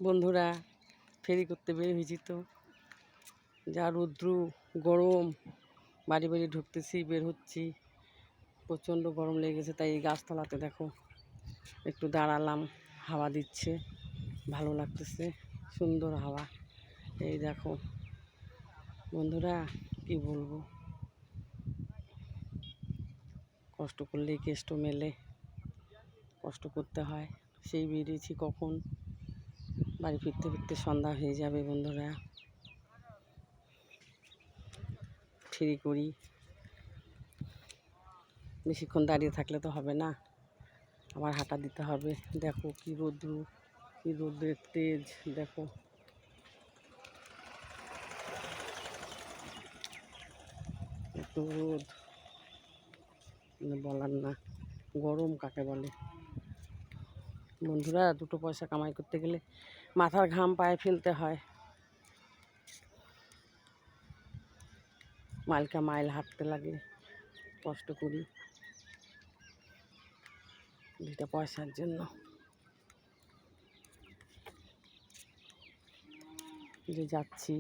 বন্ধুরা ফেরি করতে বের হয়েছি তো, যা রৌদ্র গরম, বাড়ি বাড়ি ঢুকতেছি বের হচ্ছি, প্রচণ্ড গরম লেগে গেছে। তাই এই গাছতলাতে দেখো একটু দাঁড়ালাম, হাওয়া দিচ্ছে, ভালো লাগতেছে, সুন্দর হাওয়া। এই দেখো বন্ধুরা, কি বলবো, কষ্ট করলেই কেষ্ট মেলে, কষ্ট করতে হয়। সেই বেরিয়েছি কখন, বাড়ি ফিরতে ফিরতে সন্ধ্যা হয়ে যাবে। বন্ধুরা ফেরি করি, বেশিক্ষণ দাঁড়িয়ে থাকলে তো হবে না, আবার হাঁটা দিতে হবে। দেখো কি রোদ্রু, কি রোদ্রের তেজ, দেখো এত রোদ, বলার না, গরম কাকে বলে। বন্ধুরা দুটো পয়সা কামাই করতে গেলে মাথার ঘাম পায়ে ফেলতে হয়, মাইলকা মাইল হাঁটতে লাগে, কষ্ট করি দুটা পয়সার জন্য। যে যাচ্ছি